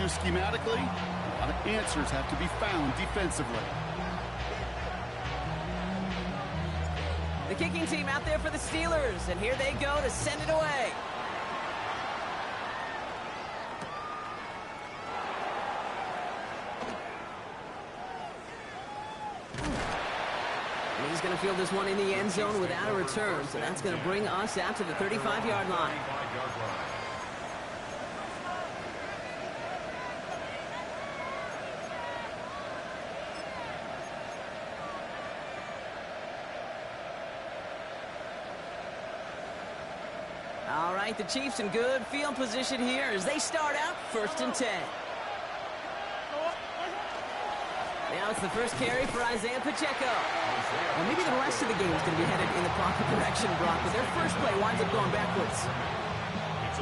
schematically, a lot of answers have to be found defensively. The kicking team out there for the Steelers, and here they go to send it away. And he's going to field this one in the end zone without a return, so that's going to bring us out to the 35-yard line. All right, the Chiefs in good field position here as they start out 1st and 10. Now it's the first carry for Isaiah Pacheco. Well, maybe the rest of the game is going to be headed in the proper direction, Brock, but their first play winds up going backwards.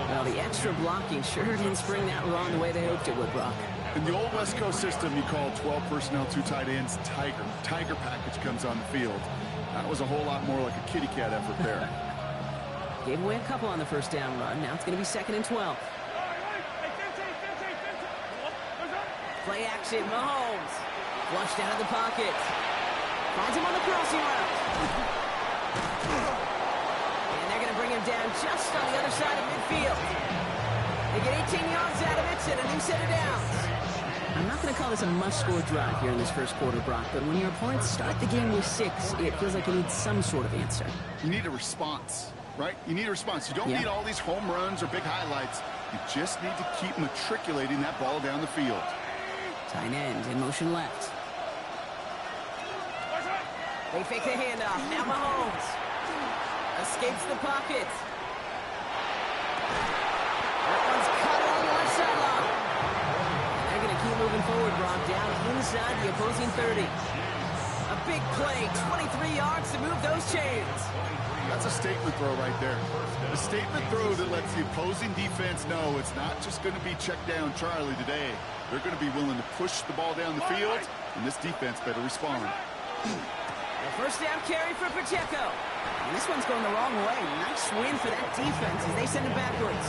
Well, the extra blocking sure didn't spring that run the way they hoped it would, Brock. In the old West Coast system, you call 12 personnel, 2 tight ends, Tiger. Tiger package comes on the field. That was a whole lot more like a kitty cat effort there. Gave away a couple on the first down run. Now it's going to be 2nd and 12. Play action, Mahomes. Flushed out of the pocket. Finds him on the crossing route. And they're going to bring him down just on the other side of midfield. They get 18 yards out of it and a new set of downs. I'm not going to call this a must-score drive here in this first quarter, Brock, but when your opponents start the game with 6, it feels like you need some sort of answer. You need a response, right? You need a response. You don't need all these home runs or big highlights. You just need to keep matriculating that ball down the field. Tight end in motion left. They fake the handoff. Now Mahomes escapes the pocket. That one's cut on the left sideline. They're going to keep moving forward, Brock, down inside the opposing 30. A big play, 23 yards to move those chains. That's a statement throw right there. A statement throw that lets the opposing defense know it's not just going to be check down Charlie today. They're going to be willing to push the ball down the field, and this defense better respond. The first down carry for Pacheco. And this one's going the wrong way. Nice win for that defense as they send it backwards.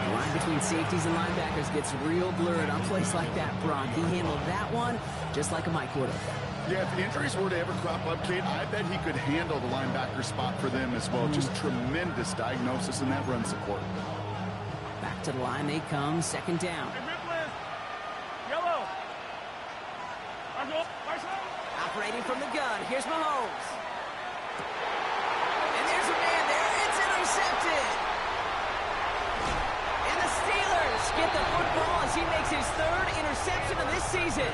The line between safeties and linebackers gets real blurred on plays like that, Brock. He handled that one just like a Mike would have. Yeah, if the injuries were to ever crop up, Kate, I bet he could handle the linebacker spot for them as well. Just tremendous diagnosis in that run support. Back to the line they come, 2nd down. Operating from the gun, here's Mahomes. And there's a man there, it's intercepted. And the Steelers get the football as he makes his 3rd interception of this season.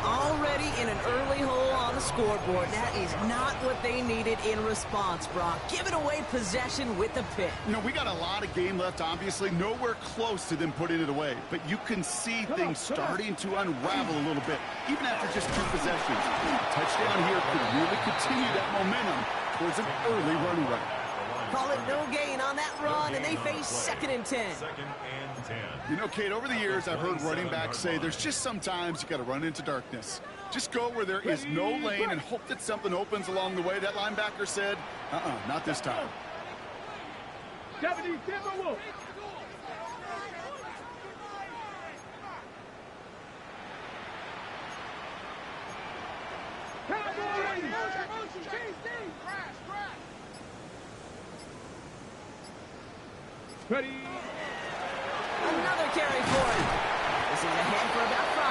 Already in an early hole on the scoreboard. That is not what they needed in response, Brock. Giving away possession with the pick. You know, we got a lot of game left, obviously. Nowhere close to them putting it away. But you can see things starting to unravel a little bit, even after just 2 possessions. A touchdown here could really continue that momentum towards an early run away. Call it no gain on that run, and they face 2nd and 10. You know, Kate, over the years, I've heard running backs say there's just sometimes you got to run into darkness. Just go where there is no lane and hope that something opens along the way. That linebacker said, not this time. Ready. Another carry for him. This is ahead for about 5.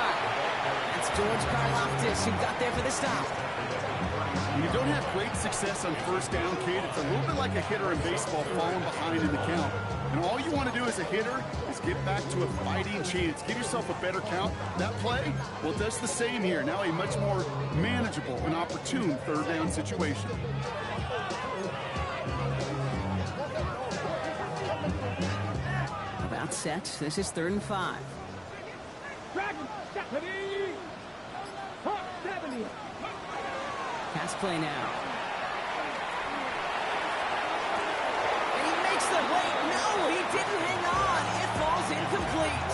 That's George Karlaftis who got there for the stop. When you don't have great success on 1st down, Kate, it's a little bit like a hitter in baseball falling behind in the count. And all you want to do as a hitter is get back to a fighting chance. Give yourself a better count. That play, well, that's the same here. Now a much more manageable and opportune 3rd down situation. About set. This is 3rd and 5. Pass play now. And he makes the wait. No, he didn't hang on. It falls incomplete.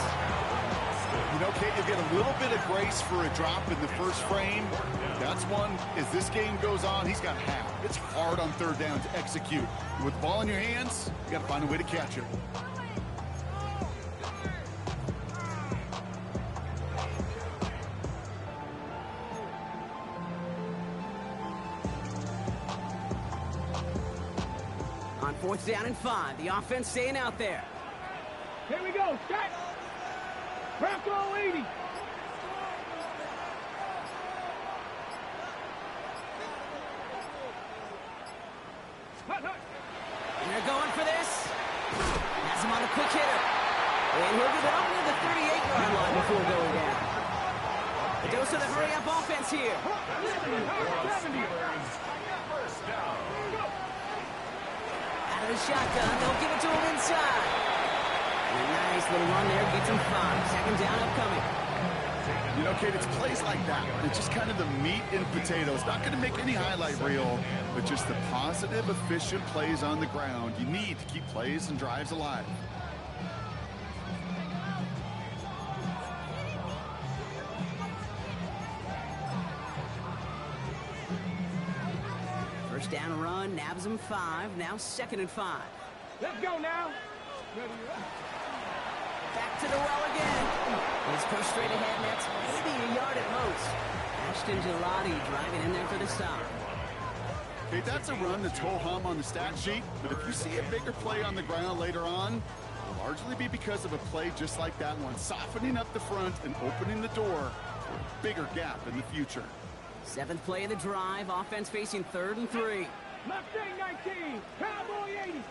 You know, Kate, you get a little bit of grace for a drop in the first frame. That's one, as this game goes on, he's got half. It's hard on 3rd down to execute. With the ball in your hands, you got to find a way to catch it. 4th down and 5. The offense staying out there. Here we go. Set. Capo 80. And they're going for this. Has him on a quick hitter. And he'll get it up near the 38-yard line before going down. A dose of the hurry-up offense here. Out of the shotgun, they'll give it to him inside. And a nice little run there gets him 5. 2nd down upcoming. You know, Kate, it's plays like that. It's just kind of the meat and potatoes. Not going to make any highlight reel, but just the positive, efficient plays on the ground. You need to keep plays and drives alive. First down run, nabs him 5. Now 2nd and 5. Let's go now. Back to the well again. He's pushed straight ahead, and that's maybe a yard at most. Ashton Gelati driving in there for the stop. Okay, that's a run that's ho-hum on the stat sheet, but if you see a bigger play on the ground later on, it'll largely be because of a play just like that one, softening up the front and opening the door for a bigger gap in the future. 7th play of the drive, offense facing 3rd and 3. Mustang 19. Cowboy 80.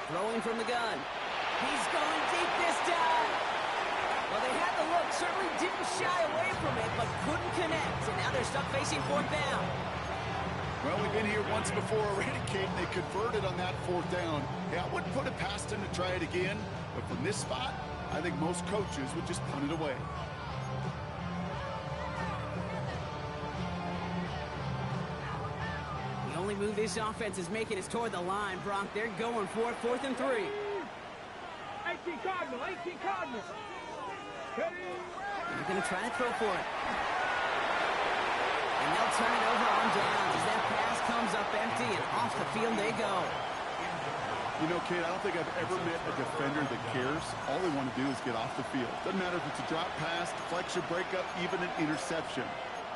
Throwing from the gun. He's going deep this time. Well, they had the look, certainly didn't shy away from it, but couldn't connect. And now they're stuck facing 4th down. Well, we've been here once before already, Kate, and they converted on that 4th down. Yeah, I wouldn't put it past them to try it again, but from this spot, I think most coaches would just punt it away. The only move this offense is making is toward the line, Brock. They're going for it, 4th and 3. 18 Cardinal. 18 Cardinal. They're going to try to throw for it. And they'll turn it over on downs as that pass comes up empty, and off the field they go. You know, Kate, I don't think I've ever met a defender that cares. All they want to do is get off the field. Doesn't matter if it's a drop pass, deflection, breakup, even an interception.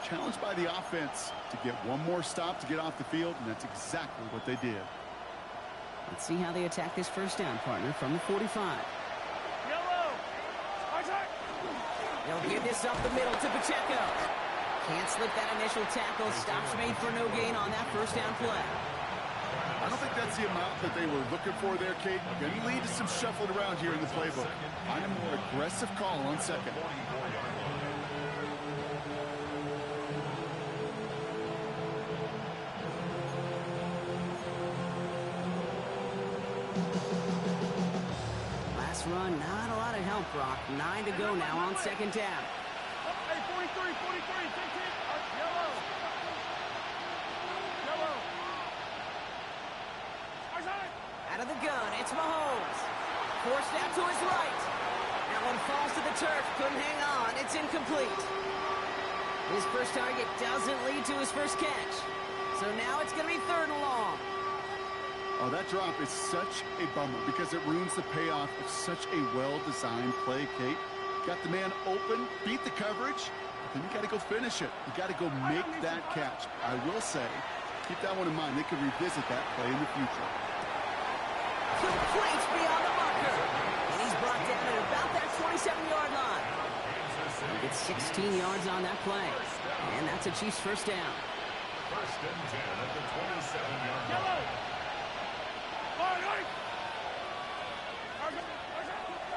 Challenged by the offense to get one more stop to get off the field, and that's exactly what they did. Let's see how they attack this first down, partner, from the 45. Yellow. They'll give this up the middle to Pacheco. Can't slip that initial tackle. Stops made for no gain on that first down play. I don't think that's the amount that they were looking for there, Kate. Going to lead to some shuffling around here in the playbook. Find a more aggressive call on 2nd. Last run, not a lot of help, Brock. 9 to go now on 2nd down. Hey, 43, 43. Yellow. Yellow. Out of the gun, it's Mahomes. Forced out to his right. That one falls to the turf. Couldn't hang on. It's incomplete. His first target doesn't lead to his first catch. So now it's going to be 3rd and long. Oh, that drop is such a bummer because it ruins the payoff of such a well-designed play, Kate. Got the man open, beat the coverage, then you got to go finish it. You got to go make that catch. I will say, keep that one in mind. They could revisit that play in the future. Complete beyond the marker. And he's brought down at about that 27-yard line. He gets 16 yards on that play. And that's a Chiefs first down. 1st and 10 at the 27-yard line.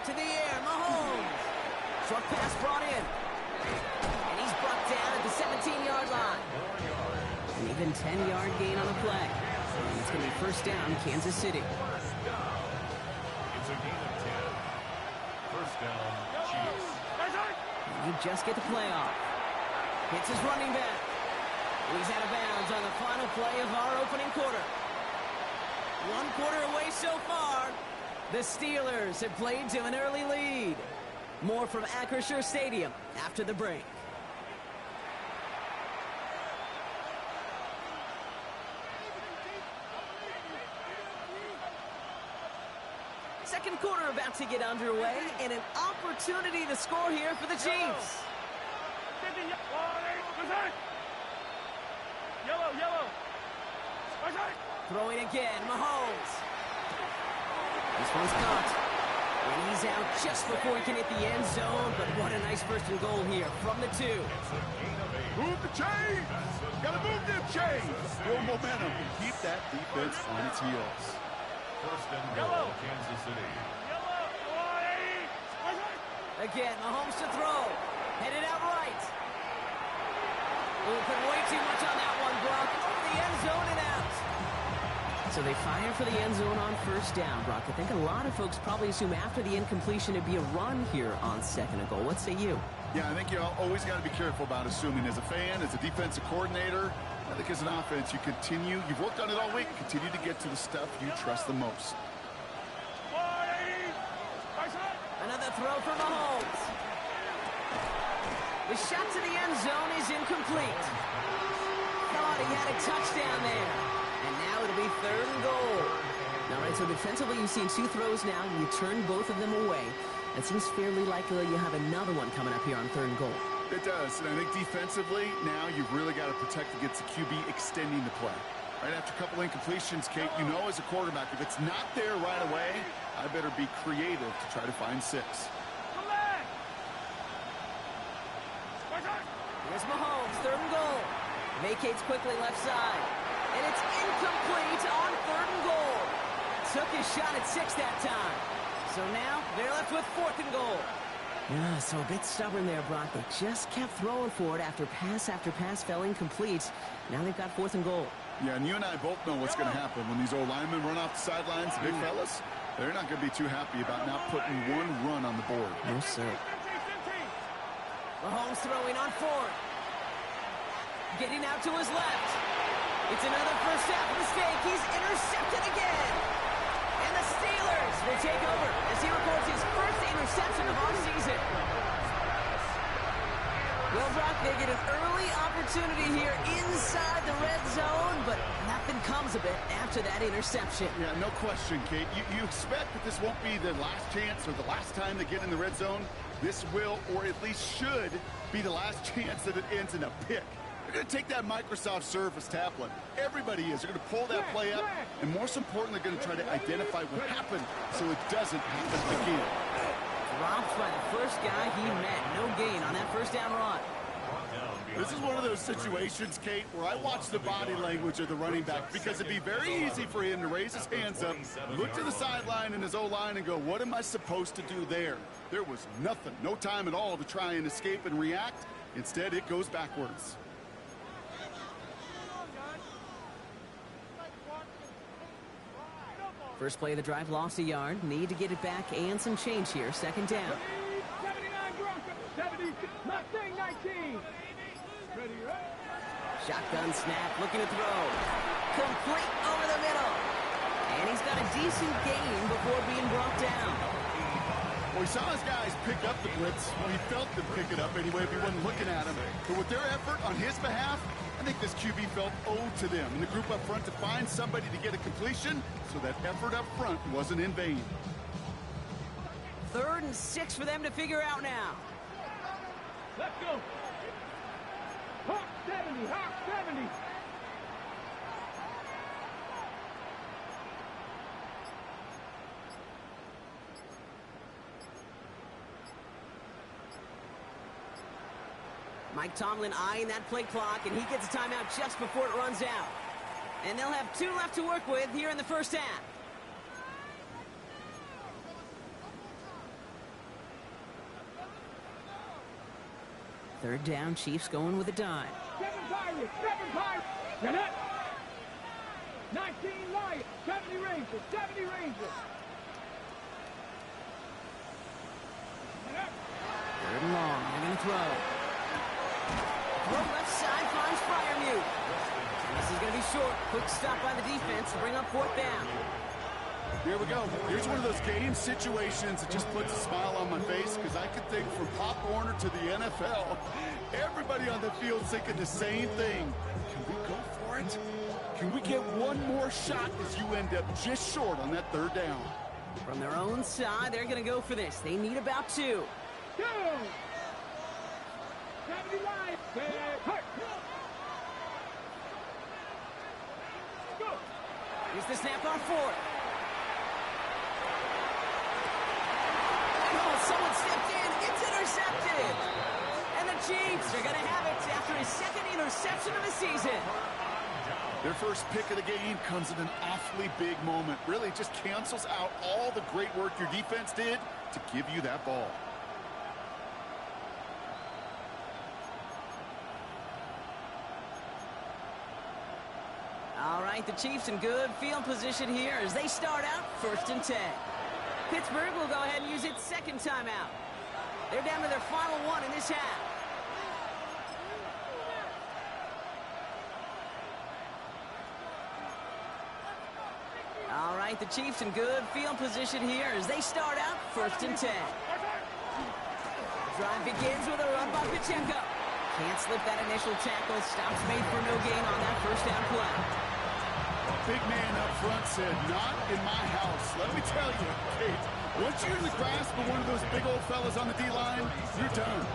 To the air, Mahomes. Short pass brought in. And he's brought down at the 17-yard line. An even 10-yard gain on the play. And it's going to be first down, Kansas City. It's a gain of 10. First down, Chiefs. And you just get the play off. Hits his running back. And he's out of bounds on the final play of our opening quarter. 1 quarter away so far. The Steelers have played to an early lead. More from Acrisure Stadium after the break. Second quarter about to get underway, and an opportunity to score here for the Chiefs. Throwing again, Mahomes. This one's caught. And he's out just before he can hit the end zone, but what a nice first and goal here from the 2. Move the chains! Gotta move them chains! Build momentum and keep that defense on its heels. First and goal, Kansas City. Again, Mahomes to throw. Headed out right. Put way too much on that one, Brock. Over the end zone and out. So they fire for the end zone on first down, Brock. I think a lot of folks probably assume after the incompletion it'd be a run here on second and goal. What say you? Yeah, I think you always got to be careful about assuming. As a fan, as a defensive coordinator, I think as an offense, you've worked on it all week, continue to get to the stuff you trust the most. Another throw for Mahomes. The shot to the end zone is incomplete. Thought he had a touchdown there. And now it'll be third and goal. All right, so defensively you've seen 2 throws now, and you turn both of them away. It seems fairly likely you have another one coming up here on third and goal. It does, and I think defensively, now you've really got to protect against the QB extending the play. Right after a couple incompletions, Kate, you know as a quarterback, if it's not there right away, I better be creative to try to find 6. Here's Mahomes, third and goal. Vacates quickly left side. And it's incomplete on third and goal. Took his shot at 6 that time. So now they're left with fourth and goal. Yeah, so a bit stubborn there, Brock. They just kept throwing for it after pass fell incomplete. Now they've got fourth and goal. Yeah, and you and I both know what's going to happen when these old linemen run off the sidelines, the big fellas. They're not going to be too happy about not putting one run on the board. No, sir. Mahomes throwing on fourth. Getting out to his left. It's another first half mistake. He's intercepted again. And the Steelers will take over as he records his first interception of our season. Well, Brock, they get an early opportunity here inside the red zone, but nothing comes of it after that interception. Yeah, no question, Kate. You expect that this won't be the last chance or the last time they get in the red zone. This will, or at least should, be the last chance that it ends in a pick. They're going to take that Microsoft Surface tablet. Everybody is. They're going to pull that play up, and most importantly, they're going to try to identify what happened so it doesn't happen again. Dropped by the first guy he met. No gain on that first down run. This is one of those situations, Kate, where I watch the body language of the running back because it'd be very easy for him to raise his hands up, look to the sideline in his O-line and go, what am I supposed to do there? There was nothing, no time at all to try and escape and react. Instead, it goes backwards. First play of the drive, lost a yard. Need to get it back and some change here. Second down. 79 Broncos, 70, Mustang 19. Ready, right? Shotgun snap, looking to throw. Complete over the middle. And he's got a decent gain before being brought down. Well, he saw his guys pick up the blitz. Well, he felt them pick it up anyway if he wasn't looking at him. But with their effort on his behalf, I think this QB felt owed to them and the group up front to find somebody to get a completion so that effort up front wasn't in vain. 3rd and 6 for them to figure out now. Let's go. Hawk 70, Hawk 70. Mike Tomlin eyeing that play clock, and he gets a timeout just before it runs out. And they'll have 2 left to work with here in the first half. Third down, Chiefs going with a dime. 7 Pirates. Get up. 19 Lions, 70 Rangers, 70 Rangers. Get up. 3rd and long, they're going to throw. Throw left side finds Freiermuth. This is going to be short. Quick stop by the defense to bring up 4th down. Here we go. Here's one of those game situations that just puts a smile on my face because I could think from Pop Warner to the NFL. Everybody on the field thinking the same thing. Can we go for it? Can we get one more shot as you end up just short on that 3rd down? From their own side, they're going to go for this. They need about 2. Go. 70 Lions. Hurt. Go. Here's the snap on fourth. Oh, someone stepped in. It's intercepted. And the Chiefs are going to have it after his second interception of the season. Their first pick of the game comes at an awfully big moment. Really just cancels out all the great work your defense did to give you that ball. All right, the Chiefs in good field position here as they start out 1st and 10. Pittsburgh will go ahead and use its second timeout. They're down to their final one in this half. All right, the Chiefs in good field position here as they start out 1st and 10. Drive begins with a run by Pacheco. Can't slip that initial tackle. Stops made for no gain on that first down play. Big man up front said, not in my house. Let me tell you, Kate, once you're in the grasp of one of those big old fellas on the D-line, you're done.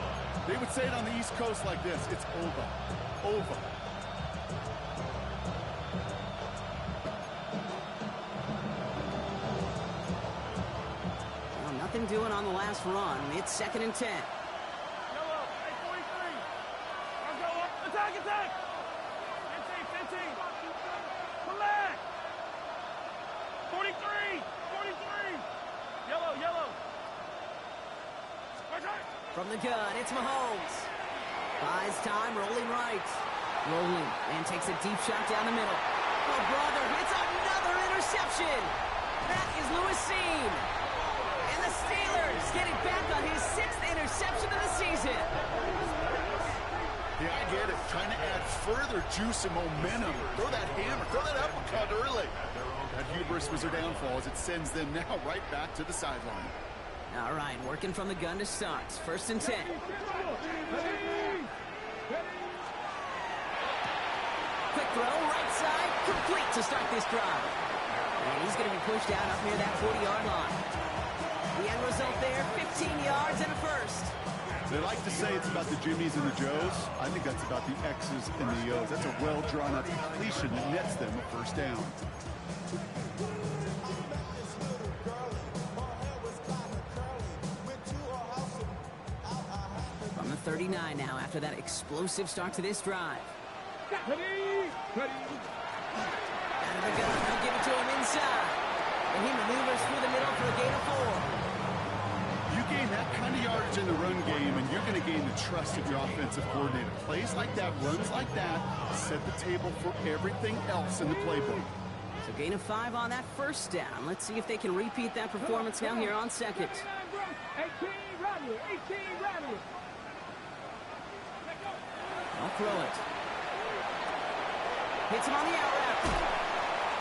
They would say it on the East Coast like this, it's over. Over. Well, nothing doing on the last run. It's 2nd and 10. Yellow, 43. I'll go up. Attack, attack. 15. Collect. 43. Yellow. From the gun, it's Mahomes. Buys time, rolling right. Rolling, and takes a deep shot down the middle. Oh, brother, it's another interception. That is Lewis Seen. And the Steelers getting back on his 6th interception of the season. Yeah, I get it. Trying to add further juice and momentum. Throw that hammer, throw that uppercut early. That hubris was their downfall as it sends them now right back to the sideline. All right, working from the gun to start. 1st and 10. Quick throw, right side, complete to start this drive. And he's going to be pushed out up near that 40-yard line. The end result there, 15 yards and a first. They like to say it's about the Jimmies and the Joes. I think that's about the X's and the O's. That's a well-drawn-up completion that nets them a first down. From the 39 now after that explosive start to this drive. Ready. Out of the gun, they'll give it to him inside. And he maneuvers through the middle for a gain of 4. You gain that kind of yardage in the run game, and you're going to gain the trust of your offensive coordinator. Plays like that, runs like that, set the table for everything else in the playbook. So gain of 5 on that first down. Let's see if they can repeat that performance now here on second. 18 Rattler. I'll throw it. Hits him on the out route.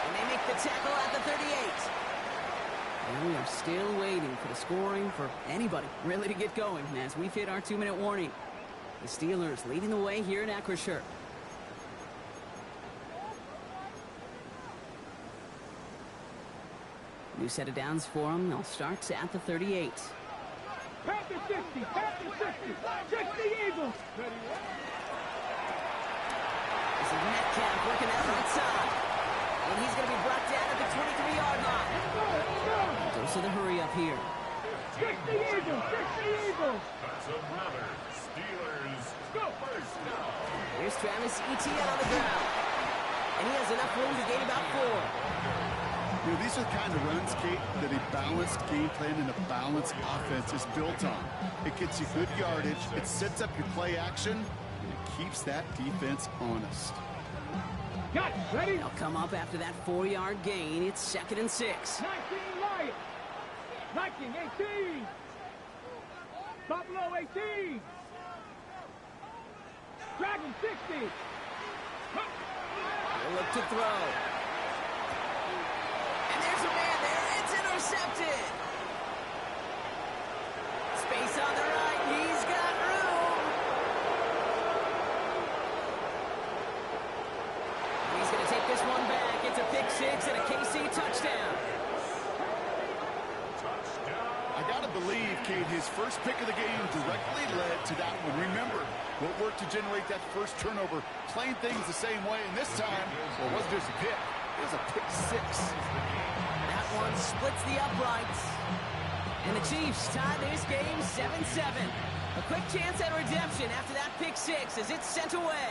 And they make the tackle at the 38. And we are still waiting for the scoring for anybody really to get going as we've hit our 2-minute warning. The Steelers leading the way here in Acrisure. New set of downs for them. They'll start at the 38. Panther 60. 60 Eagles. This is Metcalf working that right side. And he's going to be brought down at the 23-yard line. Dose of the hurry up here. 60 Eagles. That's another Steelers first down. Here's Travis Etienne on the ground. And he has enough room to gain about 4. You know, these are the kind of runs, Kate, that a balanced game plan and a balanced offense is built on. It gets you good yardage, it sets up your play action, and it keeps that defense honest. Got it. Ready? They'll come up after that 4-yard gain. It's 2nd and 6. 19 Lions. Viking 18. Buffalo 18. Dragon 60. They'll look to throw. And there's a man there. It's intercepted. Space on the right. He's got room. He's going to take this one back. It's a pick 6 and a KC touchdown. I got to believe, Kate, his first pick of the game directly led to that one. Remember, what worked to generate that first turnover, playing things the same way, and this time, well, it wasn't just a pick. It was a pick six. That one splits the uprights. And the Chiefs tie this game 7-7. A quick chance at redemption after that pick six as it's sent away.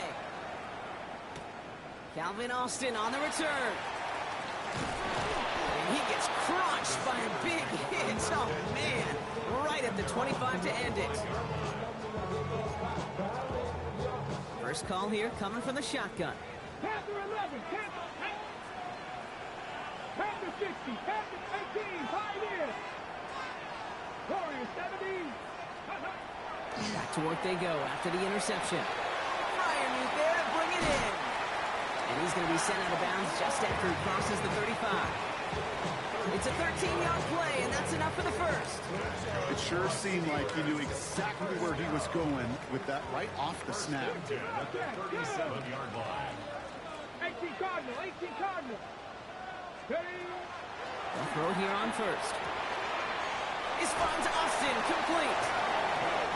Calvin Austin on the return. And he gets crushed by a big hit. Oh, man. Right at the 25 to end it. First call here coming from the shotgun. Panther 11, Panther 60, Panther 18, 5 years. Warriors 17. Back to work they go after the interception. Ryan Meat there to bring it in. And he's going to be sent out of bounds just after he crosses the 35. It's a 13-yard play, and that's enough for the first. It sure seemed like he knew exactly where he was going with that right off the snap. At the 37-yard line. 18 Cardinal, 18 Cardinal. They'll throw here on first. This finds Austin complete.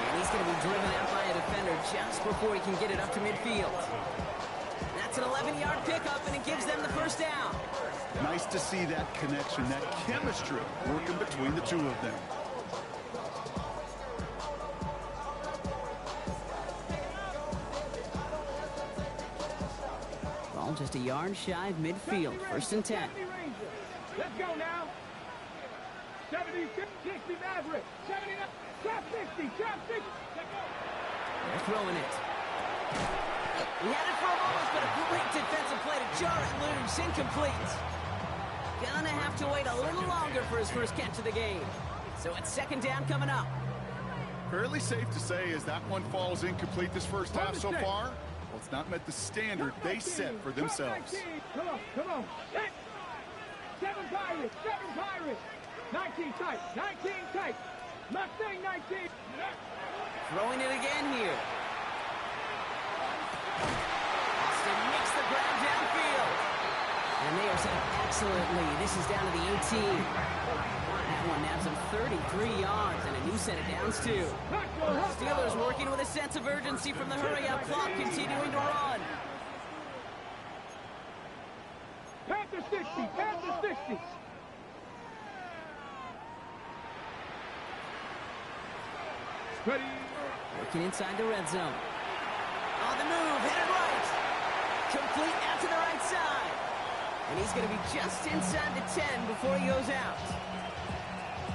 And he's going to be driven out by a defender just before he can get it up to midfield. That's an 11-yard pickup, and it gives them the first down. Nice to see that connection, that chemistry working between the two of them. Ball just a yard shy of midfield. First and 10. Let's go now. 70, 60 Maverick. 79, trap 60, trap 60. They're throwing it. He had it for a moment, but a great defensive play to jar it loose. Incomplete. Gonna have to wait a little longer for his first catch of the game. So it's second down coming up. Fairly safe to say as that one falls incomplete this first half so far. Well, it's not met the standard they set for themselves. Come on, come on. 7 Pirates, 7 Pirates. 19 tight, 19 tight. Mustang 19. Throwing it again here. Austin makes the grab downfield. And they are set up excellently. This is down to the 18. That one nabs him 33 yards and a new set of downs, too. Steelers working with a sense of urgency from the hurry-up clock, continuing to run. Panther 60, Panther 60. Ready. Working inside the red zone. On the move, headed right. Complete out to the right side. And he's going to be just inside the 10 before he goes out.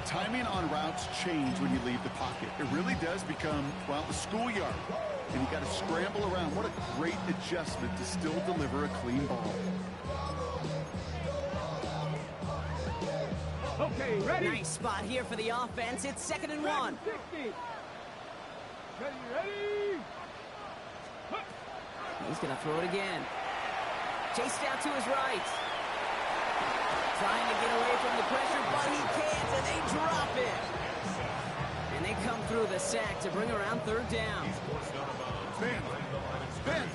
Timing on routes change when you leave the pocket. It really does become, well, the schoolyard. And you got to scramble around. What a great adjustment to still deliver a clean ball. Okay, ready. Nice spot here for the offense. It's 2nd and 1. 60. Ready. He's going to throw it again. Chased out to his right. Trying to get away from the pressure, but he can't, and they drop it. And they come through the sack to bring around 3rd down. Ben,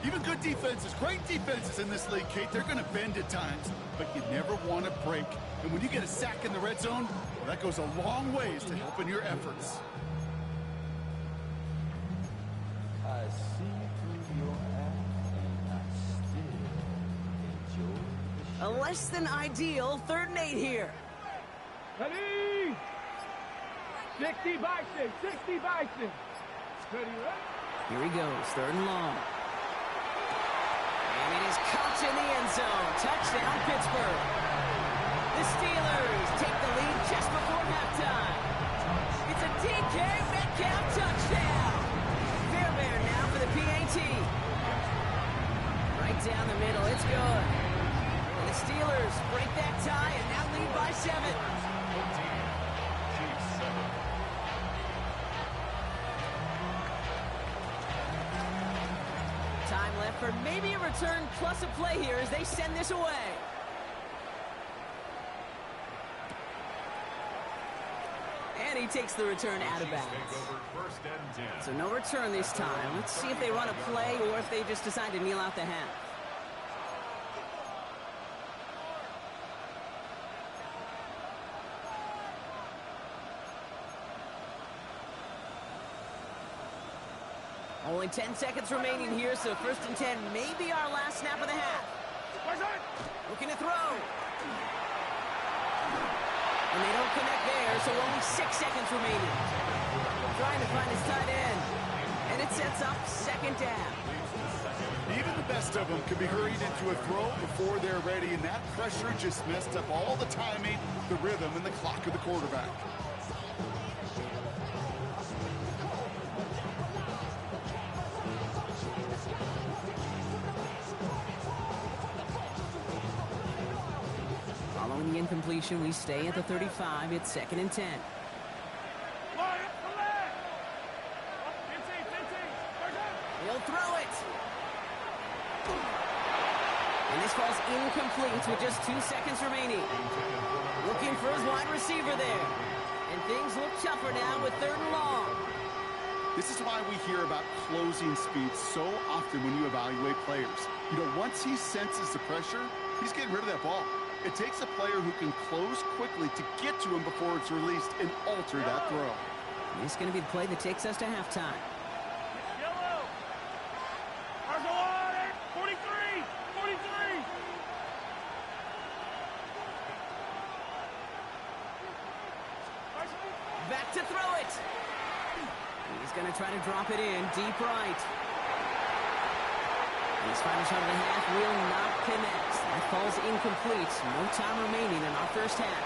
even good defenses, great defenses in this league, Kate, they're going to bend at times, but you never want to break. And when you get a sack in the red zone, well, that goes a long ways to helping your efforts. I see through your eyes and I still enjoy the A less than ideal 3rd and 8 here. Ready. 60 Bison, 60 Bison. Ready. Here he goes, 3rd and long. And it is caught in the end zone. Touchdown, Pittsburgh. The Steelers take the lead just before halftime. It's a DK Metcalf touchdown. Fairbairn now for the PAT. Right down the middle, it's good. And the Steelers break that tie and now lead by 7. Chiefs 7. Time left for maybe a return plus a play here as they send this away. And he takes the return out of bounds. Take over 1st and 10. So no return this time. Let's see if they run a play or if they just decide to kneel out the half. Only 10 seconds remaining here, so 1st and 10 may be our last snap of the half. Looking to throw. And they don't connect there, so only 6 seconds remaining. Trying to find his tight end. And it sets up second down. Even the best of them can be hurried into a throw before they're ready, and that pressure just messed up all the timing, the rhythm, and the clock of the quarterback. Following the incompletion, we stay at the 35. It's 2nd and 10. He'll throw it. And this falls incomplete with just 2 seconds remaining. Looking for his wide receiver there. And things look tougher now with 3rd and long. This is why we hear about closing speed so often when you evaluate players. You know, once he senses the pressure, he's getting rid of that ball. It takes a player who can close quickly to get to him before it's released and alter that throw. This is going to be the play that takes us to halftime. Yellow. 43. 43. Back to throw it. He's going to try to drop it in deep right. His final shot of the half will not connect. That falls incomplete. No time remaining in our first half.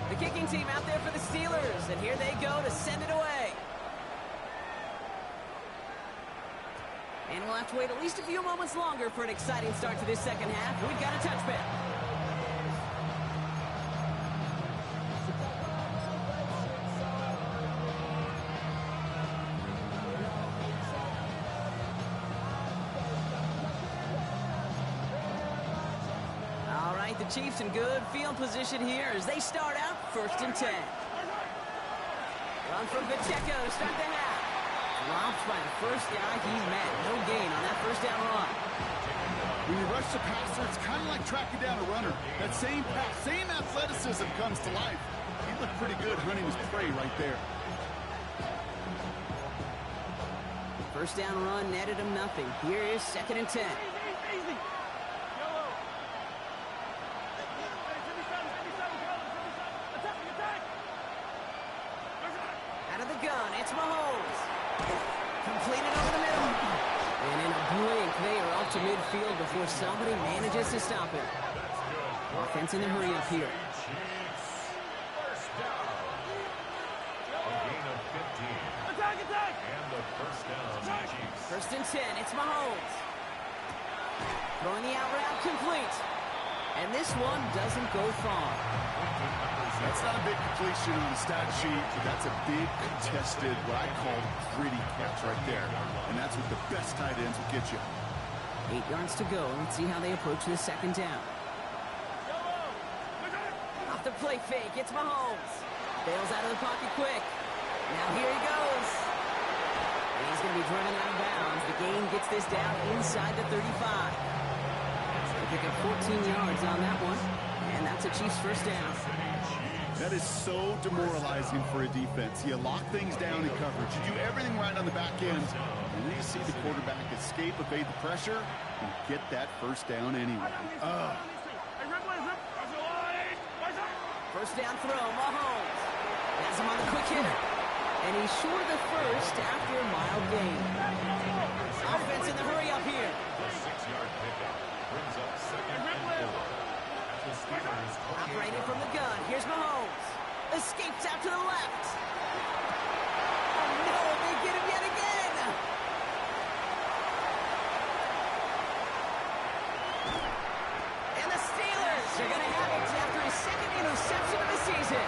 The kicking team out there for the Steelers, and here they go to send it away. And we'll have to wait at least a few moments longer for an exciting start to this second half. We've got a touchback. All right, the Chiefs in good field position here as they start out 1st and 10. Run from Pacheco to start the half. Dropped by the first guy he met. No gain on that first down run. When you rush the passer, it's kind of like tracking down a runner. That same pass, same athleticism comes to life. He looked pretty good hunting his prey right there. First down run netted him nothing. Here is 2nd and 10. Easy. Yellow. Out of the gun, it's Mahomes. Completed over the middle. And in a blink, they are up to midfield before somebody manages to stop him. Offense in a hurry up here. First down. A gain of 15. Attack. And the first down, Chiefs. 1st and 10, it's Mahomes. Throwing the out route complete. And this one doesn't go far. That's not a big completion on the stat sheet, but that's a big contested, what I call gritty catch right there. And that's what the best tight ends will get you. 8 yards to go. Let's see how they approach this 2nd down. Off the play fake, it's Mahomes. Bails out of the pocket quick. Now here he goes. And he's going to be driven out of bounds. The gain gets this down inside the 35. They pick up 14 yards on that one. And that's a Chiefs first down. That is so demoralizing for a defense. You lock things down in coverage. You do everything right on the back end. And then you see the quarterback escape, evade the pressure, and get that first down anyway. First down throw, Mahomes. Has him on the quick hitter. And he's short of the first after a mild gain. Offense in the hurry up here. The 6-yard pickup brings up 2nd and 4. The Steelers Operating from the gun. Here's Mahomes. Escapes out to the left. Oh, no, they get him yet again. And the Steelers are going to have it after his 2nd interception of the season.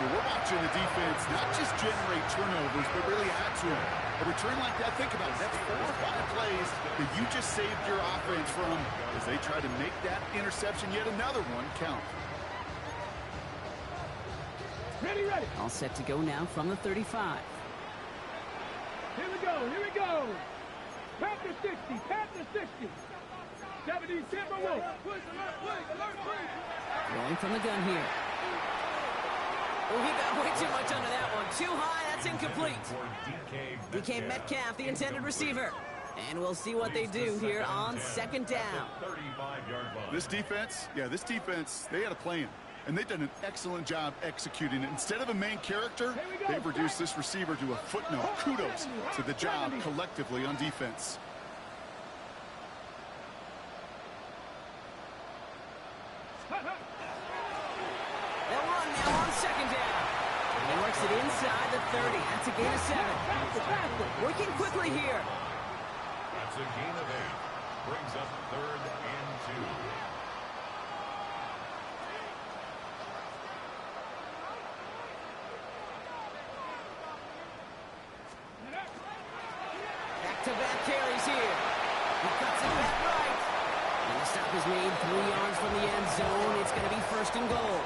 We're watching the defense not just generate turnovers, but really add to them. A return like that, think about it. That's 4 or 5 plays that you just saved your offense from as they try to make that interception, yet another one, count. Ready. All set to go now from the 35. Here we go. Panther 60, Panther 60. 70 Timberwolves. Rolling from the gun here. Oh, he got way too much under that one. Too high, that's incomplete. DK Metcalf, the intended receiver. And we'll see what they do here on second down. This defense, they had a plan. And they've done an excellent job executing it. Instead of a main character, they've reduced this receiver to a footnote. Kudos to the job collectively on defense. They'll run now on second down. And he works it inside the 30. That's a gain of 7. Working quickly here. That's a gain of 8. Brings up 3rd and 2. Back-to-back carries here. He cuts it back right. And the stop is made 3 yards from the end zone. It's going to be 1st and goal.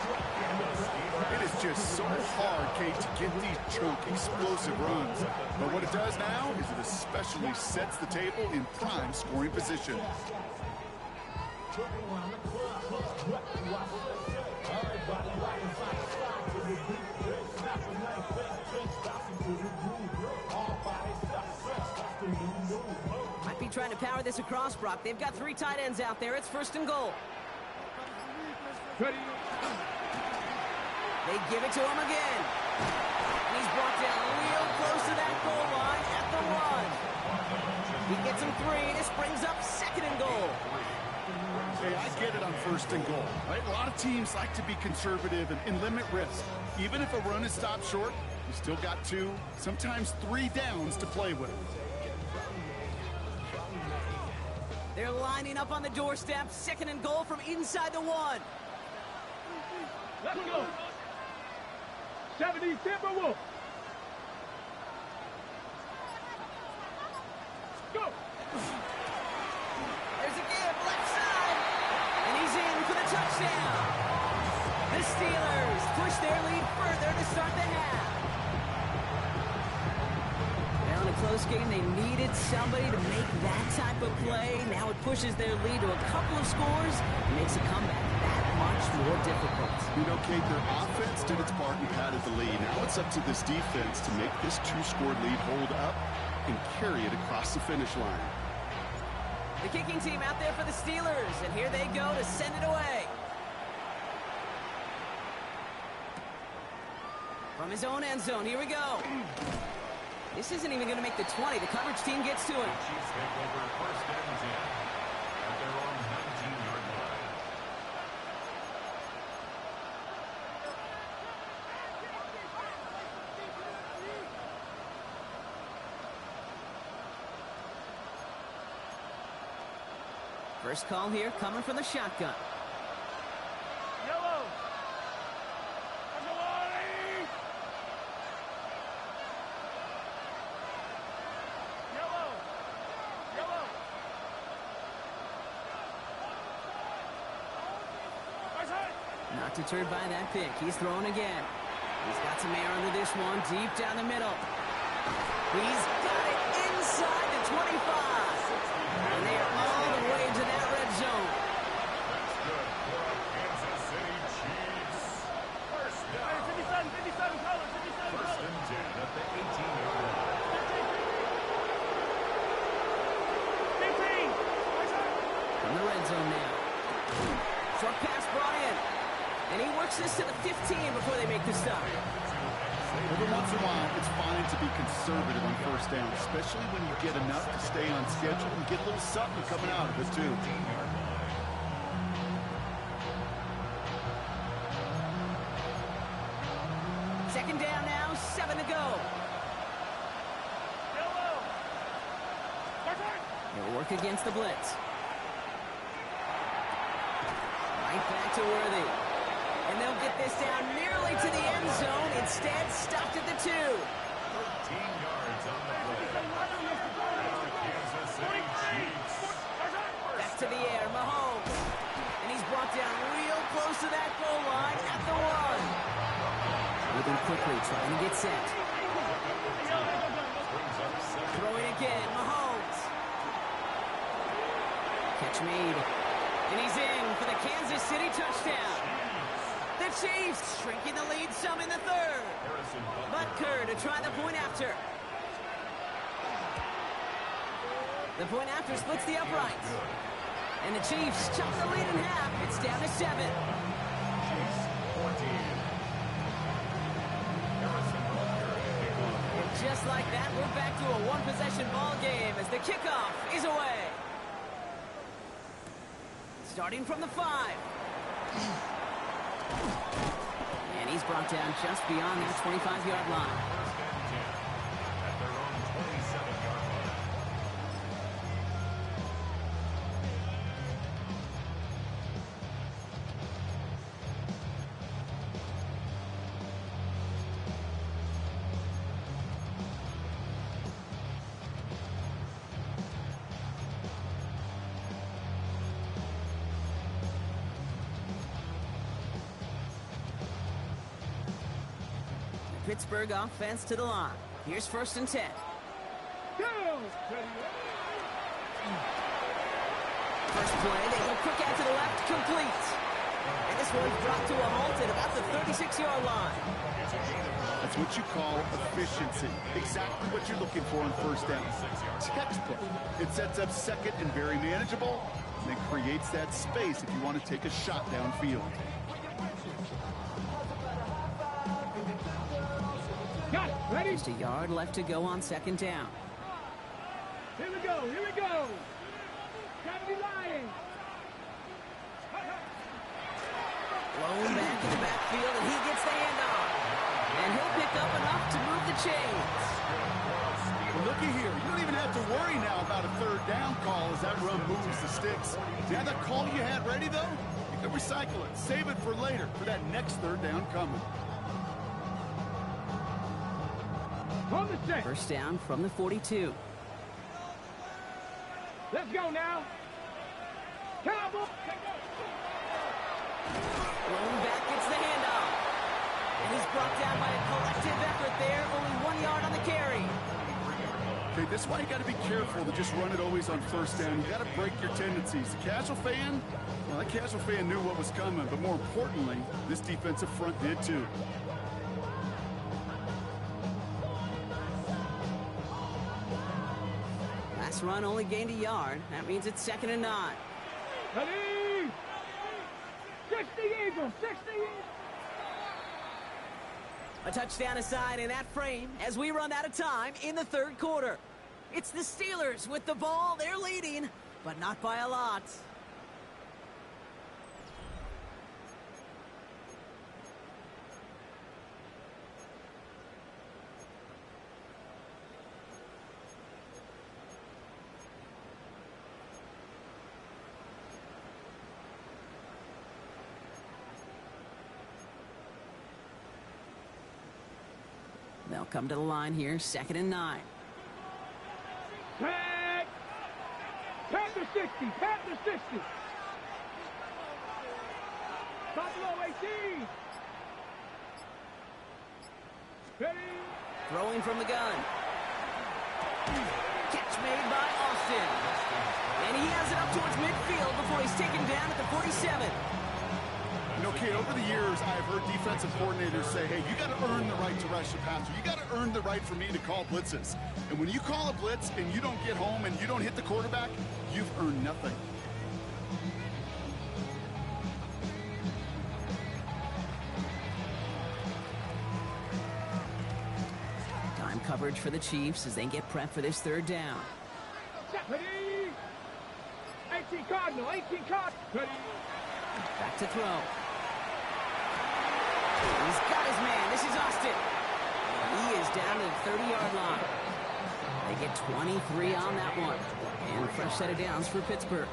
It is just so hard, Kate, to get these chunk, explosive runs. But what it does now is it especially sets the table in prime scoring position. Might be trying to power this across, Brock. They've got 3 tight ends out there. It's 1st and goal. Ready. They give it to him again. And he's brought down real close to that goal line at the 1. He gets him 3, and this brings up 2nd and goal. Hey, I get it on 1st and goal, right? A lot of teams like to be conservative and limit risk. Even if a run is stopped short, you still got 2, sometimes 3 downs to play with. They're lining up on the doorstep. 2nd and goal from inside the 1. Let's go. 70 Timberwolves. Go. There's a give, left side. And he's in for the touchdown. The Steelers push their lead further to start the half. Now in a close game, they needed somebody to make that type of play. Now it pushes their lead to a couple of scores and makes a comeback that much more difficult. You know, Kate, their offense did its part and padded the lead. Now it's up to this defense to make this 2-score lead hold up and carry it across the finish line. The kicking team out there for the Steelers, and here they go to send it away. From his own end zone, here we go. This isn't even going to make the 20. The coverage team gets to him. Chiefs take over 1st and 10 at their own 19-yard line. First call here coming from the shotgun. Yellow. Yellow. Yellow. Not deterred by that pick. He's throwing again. He's got some air under this one, deep down the middle. He's got it inside the 25. And they are all the way into that red zone. That's good for our Kansas City Chiefs. First down. 57 colors, 57 1st and 10 at the 18-yard line. 15. From the red zone now. Short pass brought in. And he works this to the 15 before they make the stop. Every once in a while, it's fine to be conservative on 1st down, especially when you get enough to stay on schedule and get a little something coming out of it, too. Second down now, 7 to go. They'll work against the blitz. Right back to Worthy. And they'll get this down nearly to the end zone. Instead, stopped at the 2. 13 yards on the play. Kansas City Chiefs. Back to the air, Mahomes. And he's brought down real close to that goal line at the 1. Moving quickly, trying to get set. Throwing again, Mahomes. And he's in for the Kansas City touchdown. The Chiefs shrinking the lead some in the third. Butker to try the point after. The point after splits the uprights. And the Chiefs chop the lead in half. It's down to 7. Chiefs 14. And just like that, we're back to a one-possession ball game as the kickoff is away. Starting from the 5. And he's brought down just beyond that 25-yard line. First and 10 at their own 27-yard line. Pittsburgh offense to the line. Here's 1st and 10. Go! First play, they go quick out to the left, complete. And this one's brought to a halt at about the 36-yard line. That's what you call efficiency. Exactly what you're looking for on first down. Textbook. It sets up second and very manageable, and it creates that space if you want to take a shot downfield. Got it. Ready? Just a yard left to go on 2nd down. Here we go. Here we go. Gotta be lying. Blown back in the backfield, and he gets the handoff. And he'll pick up enough to move the chains. Well, looky here. You don't even have to worry now about a 3rd down call as that run moves the sticks. Now that call you had ready, though, you can recycle it. Save it for later for that next 3rd down coming. On the set. 1st down from the 42. Let's go now. Capo. Blown back gets the handoff. And he's brought down by a collective effort there. Only 1 yard on the carry. Okay, this is why you got to be careful to just run it always on 1st down. You got to break your tendencies. The casual fan, well, that casual fan knew what was coming, but more importantly, this defensive front did too. Last run only gained a yard. That means it's 2nd and 9. Ready? 60 Eagles. 60 Eagles. A touchdown aside in that frame as we run out of time in the 3rd quarter. It's the Steelers with the ball. They're leading, but not by a lot. They'll come to the line here, 2nd and 9. Tag. Panther 60. Panther 60. Buffalo 18. Ready? Throwing from the gun. Catch made by Austin. And he has it up towards midfield before he's taken down at the 47. You know, kid, over the years, I've heard defensive coordinators say, hey, you got to earn the right to rush the passer. You got to earn the right for me to call blitzes. And when you call a blitz and you don't get home and you don't hit the quarterback, you've earned nothing. Time coverage for the Chiefs as they get prepped for this 3rd down. Ready? 18 Cardinal. 18 Cardinal. Ready? Back to throw. He's got his man. This is Austin. He is down to the 30-yard line. They get 23 on that one. And a fresh set of downs for Pittsburgh.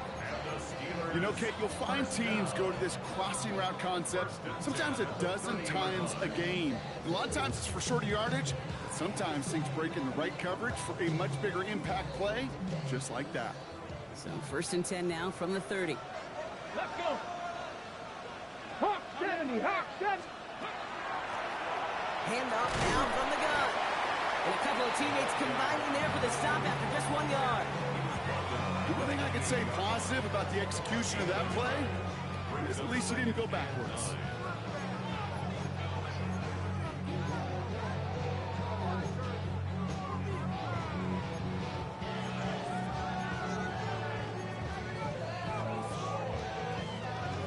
You know, Kate, you'll find teams go to this crossing route concept sometimes a dozen times a game. A lot of times it's for shorter yardage. But sometimes things break in the right coverage for a much bigger impact play, just like that. So 1st and 10 now from the 30. Let's go. Hawk 70. Hawk 70. Handoff now from the gun. And a couple of teammates combining there for the stop after just 1 yard. You One thing I can say positive about the execution of that play is at least he didn't go backwards.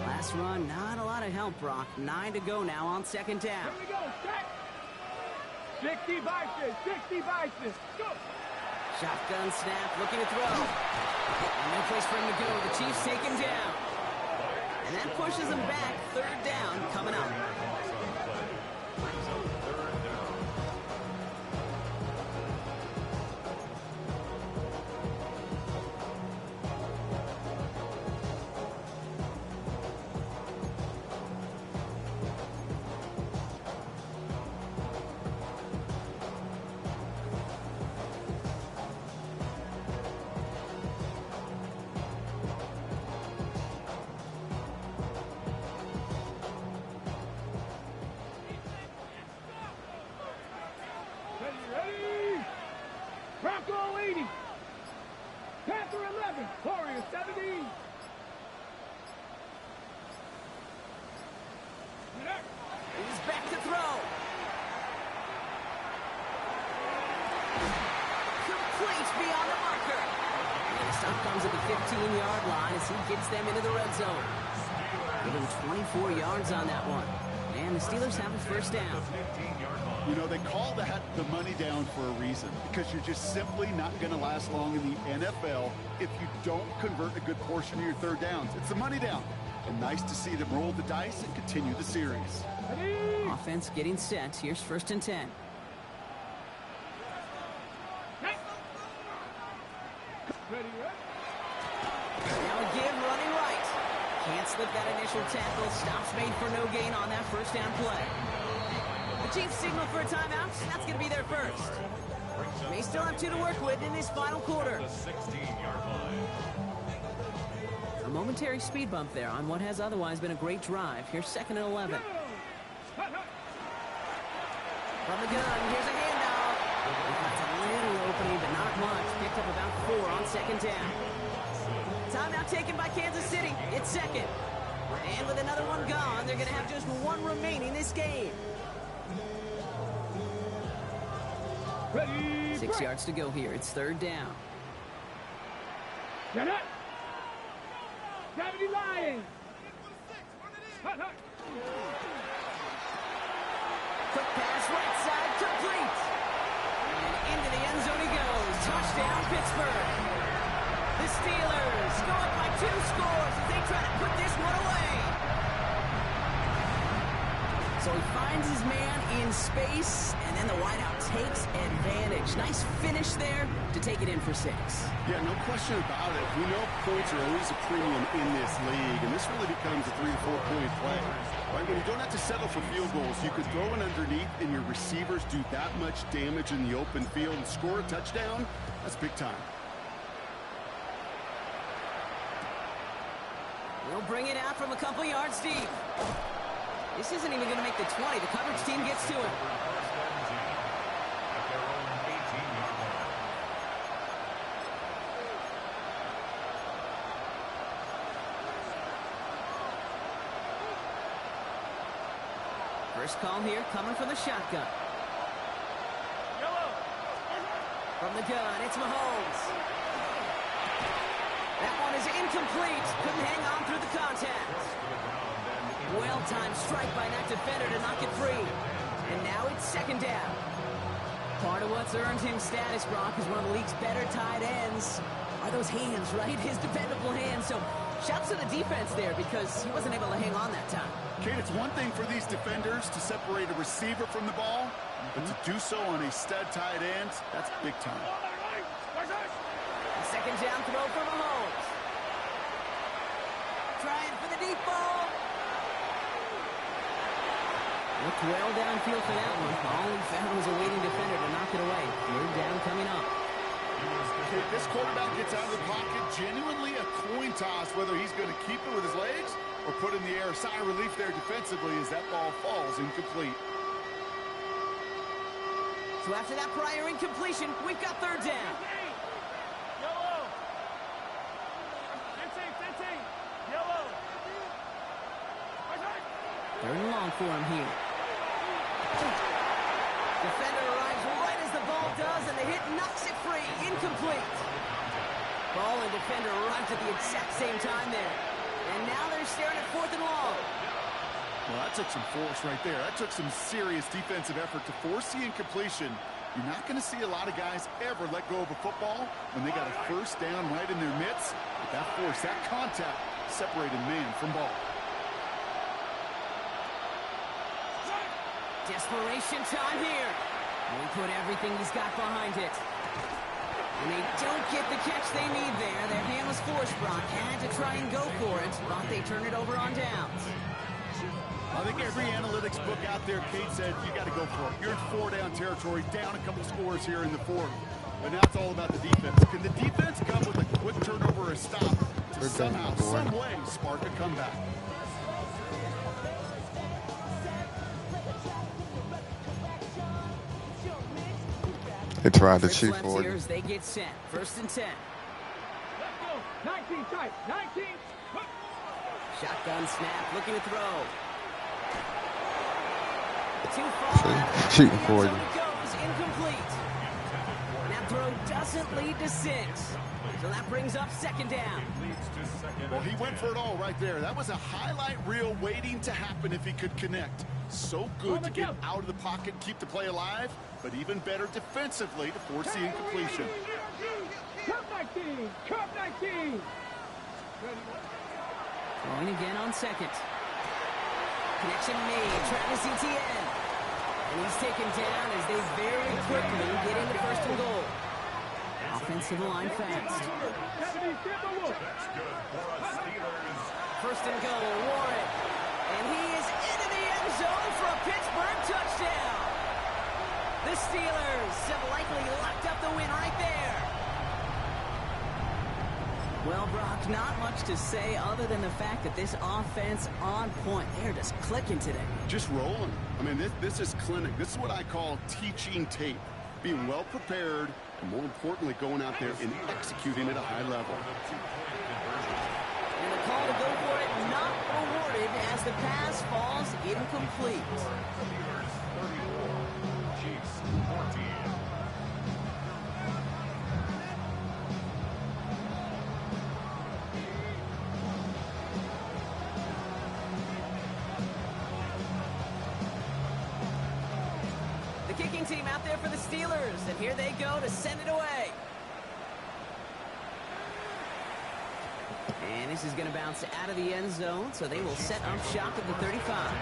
Last run, not a lot of help, Brock. 9 to go now on second down. Here we go, set. 60 vices, 60 vices. Go. Shotgun snap, looking to throw. And no place for him to go. The Chiefs take him down. And that pushes him back. Third down coming up. Ready? Bronco 80. Panther 11. Warrior 70. He's back to throw. Complete beyond the marker. And the stop comes at the 15-yard line as he gets them into the red zone. Give him 24 yards on that one. And the Steelers have a first down. You know, they call that the money down for a reason, because you're just simply not going to last long in the NFL if you don't convert a good portion of your third downs. It's the money down. And nice to see them roll the dice and continue the series. Ready? Offense getting set. Here's first and 10. Ready, Now a give running right. Can't slip that initial tackle. Stops made for no gain on that first down play. The Chiefs signal for a timeout. That's going to be their first. May still have 2 to work with in this final quarter. The 16-yard line. A momentary speed bump there on what has otherwise been a great drive. Here's second and 11. From the gun, here's a handoff. That's a little opening, but not much. Picked up about 4 on second down. Timeout taken by Kansas City. It's second. And with another one gone, they're going to have just 1 remaining this game. Ready? 6 yards to go here. It's third down. Get up. 70 Lions. Quick pass, right side, complete. And into the end zone he goes. Touchdown, Pittsburgh. The Steelers go up by 2 scores as they try to put this one away. So he finds his man in space, and then the wideout takes advantage. Nice finish there to take it in for 6. Yeah, no question about it. We know points are always a premium in this league, and this really becomes a 3 to 4 point play. Right? When you don't have to settle for field goals, you could throw it underneath, and your receivers do that much damage in the open field and score a touchdown. That's big time. We'll bring it out from a couple yards deep. This isn't even going to make the 20. The coverage team gets to him. First call here coming from the shotgun. From the gun, it's Mahomes. That one is incomplete. Couldn't hang on through the contact. Well-timed strike by that defender to knock it free. And now it's second down. Part of what's earned him status, Brock, is one of the league's better tight ends. Are those hands, right? His dependable hands. So shouts to the defense there because he wasn't able to hang on that time. Kate, it's one thing for these defenders to separate a receiver from the ball, but to do so on a stud tight end, that's big time. The second down throw for Mahomes. Trying for the deep ball. Looked well downfield for that one. All he found was a waiting defender to knock it away. Third down coming up. Kate, this quarterback gets out of the pocket, genuinely a coin toss whether he's going to keep it with his legs or put in the air. Sigh of relief there defensively as that ball falls incomplete. So after that prior incompletion, we've got third down. Third and long for him here. Defender arrives right as the ball does, and the hit knocks it free. Incomplete. Ball and defender arrived at the exact same time there. And now they're staring at 4th and long. Well, that took some force right there. That took some serious defensive effort to force the incompletion. You're not going to see a lot of guys ever let go of a football when they got a first down right in their midst. But that force, that contact, separated man from ball. Desperation time here. And he put everything he's got behind it. And they don't get the catch they need there. Their hand was forced. Brock had to try and go for it. Brock, they turn it over on downs. I think every analytics book out there, Kate, said you got to go for it. You're in 4-down territory, down a couple scores here in the 4th. But now it's all about the defense. Can the defense come with a quick turnover or a stop to somehow, some way, spark a comeback? They tried to cheat for it. They get set. 1st and 10. Let's go. 19 tight. 19. Shotgun snap. Looking to throw. Too far. Cheating for you. Goes incomplete. That throw doesn't lead to 6. So that brings up 2nd down. Well, he went for it all right there. That was a highlight reel waiting to happen if he could connect. So good to get out of the pocket, keep the play alive, but even better defensively to force the incompletion. Cup 19. Cup 19. Throwing again on 2nd. Connection made. Travis Etienne. And he's taken down as they very quickly get into 1st and goal. Offensive line fast. 1st and goal. Warren. And he is into the end zone for a Pittsburgh touchdown. The Steelers have likely locked up the win right there. Well, Brock, not much to say other than the fact that this offense on point. They're just clicking today. Just rolling. I mean, this is clinic. This is what I call teaching tape. Being well prepared, and more importantly, going out there and executing at a high level. And the call to go for it not awarded as the pass falls incomplete. Chiefs 14. The kicking team out there for the Steelers, and here they go to send it away. And this is going to bounce out of the end zone, so they will set up shop at the 35.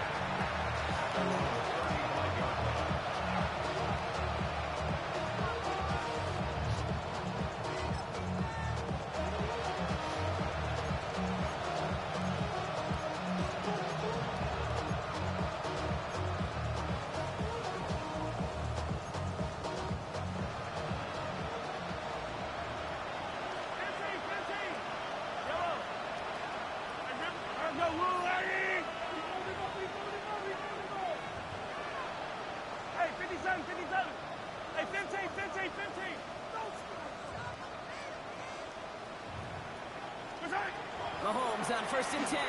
Mahomes on 1st and 10.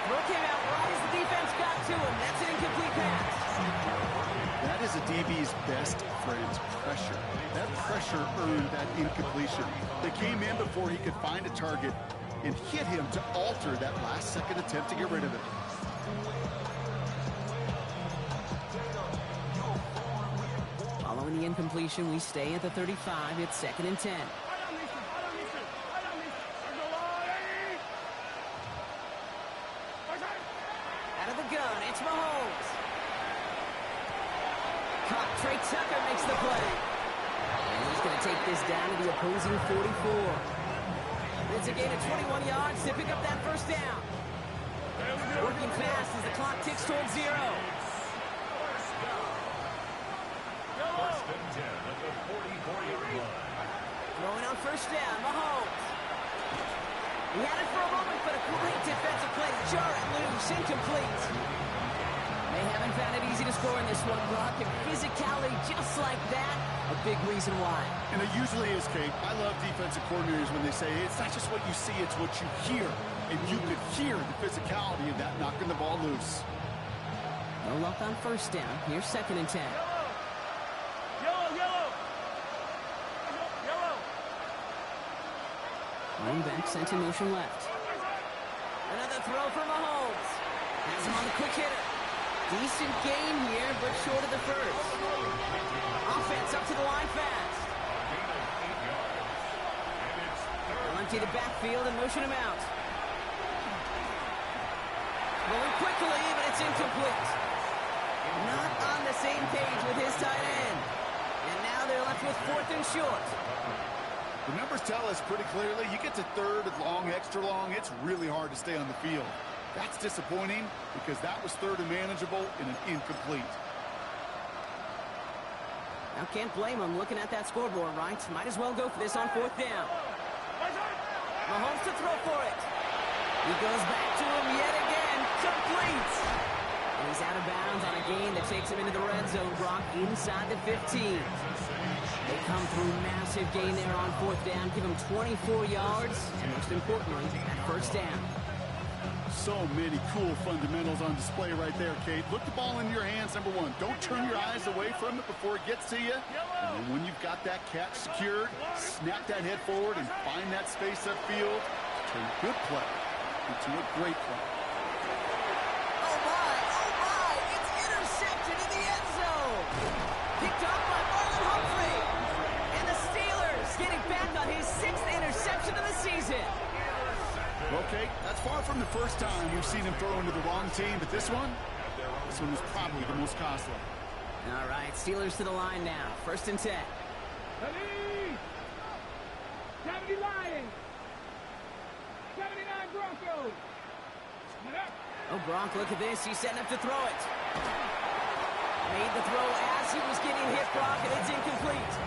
Throw came out right as the defense got to him. That's an incomplete pass. That is a DB's best friend, pressure. That pressure earned that incompletion. They came in before he could find a target and hit him to alter that last-second attempt to get rid of it. Following the incompletion, we stay at the 35. It's 2nd and 10. Out of the gun, it's Mahomes. Caught. Trey Tucker makes the play. And he's going to take this down to the opposing 44. It's a gain of 21 yards to pick up that 1st down. Working fast as the clock ticks towards 0. First and 10 at the 40-yard line. Throwing on 1st down, Mahomes. He had it for a moment, but a great defensive play to jar it loose, incomplete. They haven't found it easy to score in this one, Brock, and physicality just like that, a big reason why. And it usually is, Kate. I love defensive coordinators when they say, it's not just what you see, it's what you hear. and you could hear the physicality of that knocking the ball loose. No luck on first down. Here's 2nd and 10. Yellow. Running back sent in motion left. Another throw for Mahomes. Has him on the quick hitter. Decent gain here, but short of the first. Offense up to the line fast. They'll empty the backfield and motion him out. Rolling quickly, but it's incomplete. Not on the same page with his tight end. And now they're left with 4th and short. The numbers tell us pretty clearly, you get to 3rd and long, extra long, it's really hard to stay on the field. That's disappointing because that was 3rd and manageable and an incomplete. Now can't blame him looking at that scoreboard, right? Might as well go for this on 4th down. Mahomes to throw for it. He goes back to him yet again. Complete. And he's out of bounds on a gain that takes him into the red zone, Brock, inside the 15. They come through massive gain there on 4th down, give him 24 yards, and most importantly, that first down. So many cool fundamentals on display right there, Kate. Look the ball in your hands, number one. Don't turn your eyes away from it before it gets to you. And then when you've got that catch secured, snap that head forward and find that space upfield. Turn a good play into a great play. Oh my, it's intercepted in the end zone. Picked off by Marlon Humphrey. And the Steelers getting back on his 6th interception of the season. Okay, that's far from the first time we've seen him throw into the wrong team, but this one was probably the most costly. All right, Steelers to the line now. 1st and 10. Ready? 70 Lions. 79 Broncos. Oh, Gronk, look at this. He's setting up to throw it. Made the throw as he was getting hit, Gronk, and it's incomplete.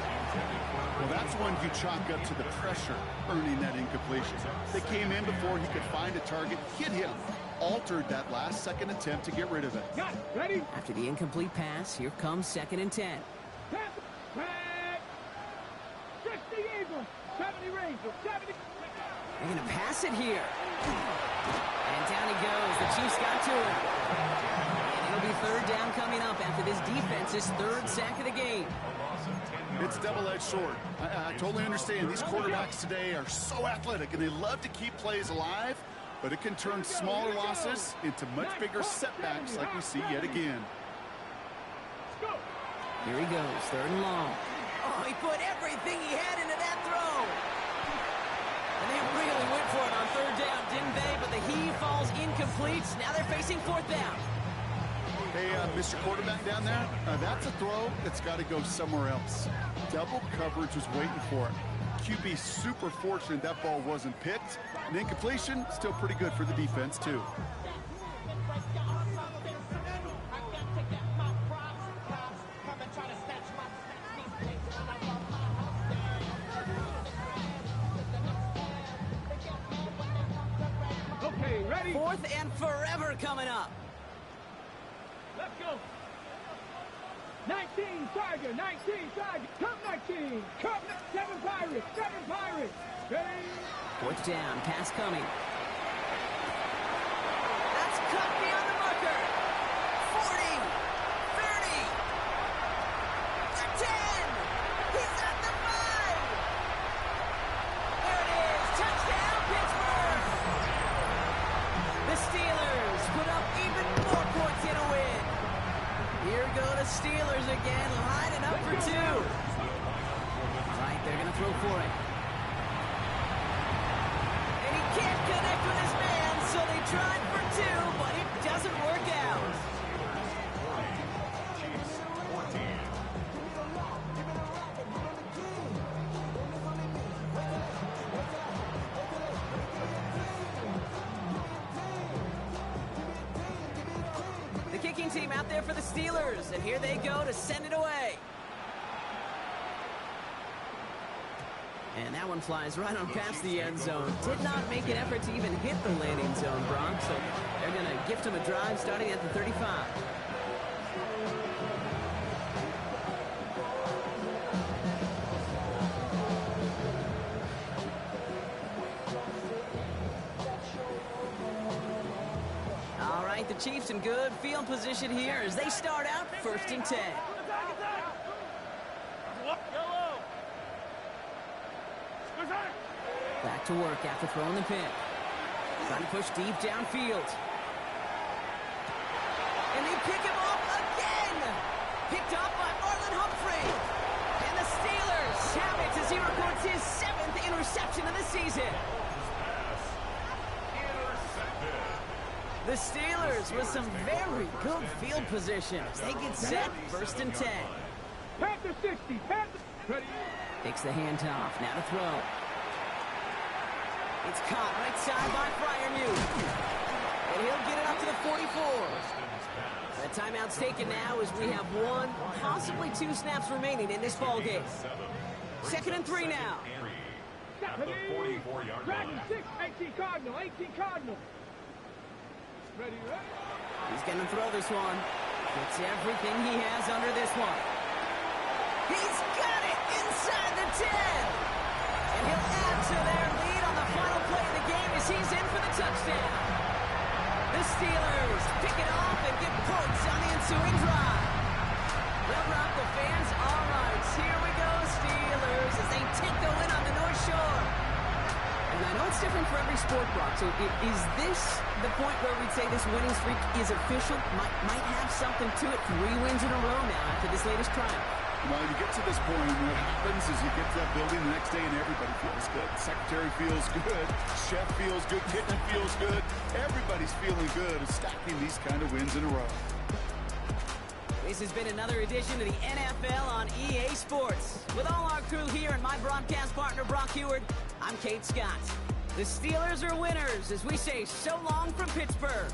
Well, that's one you chalk up to the pressure earning that incompletion. They came in before he could find a target, hit him, altered that last second attempt to get rid of it. Got it. Ready? After the incomplete pass, here comes 2nd and 10. Pass. 60 Eagles. 70 Rangers. 70. They're going to pass it here. And down he goes. The Chiefs got to him. And it'll be 3rd down coming up after this defense's 3rd sack of the game. It's double-edged sword. I totally understand. These quarterbacks today are so athletic, and they love to keep plays alive, but it can turn smaller losses into much bigger setbacks like we see yet again. Here he goes, 3rd and long. Oh, he put everything he had into that throw. And they really went for it on 3rd down, didn't they? But the heave falls incomplete. Now they're facing 4th down. Hey, Mr. Quarterback down there, that's a throw that's got to go somewhere else. Double coverage was waiting for it. QB super fortunate that ball wasn't picked. An incompletion, still pretty good for the defense, too. Okay, ready? 4th and forever coming up. Let's go. 19 Tiger, 19 Tiger. Come 19. Come 7 Pirates, 7 Pirates. Ready? 4th down, pass coming. That's cut beyond the marker. 40, 30, the 10. He's at the 5. There it is. Touchdown, Pittsburgh. The Steelers put up even more points in a win. Here go the Steelers again, lining up for 2. Right, they're going to throw for it. And he can't connect with his man, so they tried for 2, but it doesn't work out. Chiefs 14. The kicking team out there for the Steelers, and here they go to send it away. And that one flies right on past the end zone. Did not make an effort to even hit the landing zone, Bronx. So they're going to gift him a drive starting at the 35. right, the Chiefs in good field position here as they start out 1st and 10. Back to work after throwing the pick. Trying to push deep downfield. And they pick him off again! Picked up by Marlon Humphrey. And the Steelers have it as he records his 7th interception of the season. The Steelers with some very good field position as they get set 1st and 10. Panther 60, Panther. Ready. Takes the handoff, now to throw. It's caught right side by Fryermuth. And he'll get it up to the 44. The timeout's taken now as we have 1, possibly 2 snaps remaining in this ball game. 2nd and 3 now. At the 44-yard line. 6, 18 Cardinal, 18 Cardinal. Ready, ready. He's going to throw this one. Gets everything he has under this one. He's got it inside the 10. And he'll add to their lead on the final play of the game as he's in for the touchdown. The Steelers pick it off and get points on the ensuing drive. Well, Rob, the fans, all right. Here we go, Steelers, as they take the win on the North Shore. And I know it's different for every sport, Brock. So is this the point where we'd say this winning streak is official? Might have something to it. 3 wins in a row now after this latest triumph. Well, you get to this point, and what happens is you get to that building the next day and everybody feels good. Secretary feels good. Chef feels good. Kitchen feels good. Everybody's feeling good stacking these kind of wins in a row. This has been another edition of the NFL on EA Sports. With all our crew here and my broadcast partner, Brock Heward, I'm Kate Scott. The Steelers are winners as we say so long from Pittsburgh.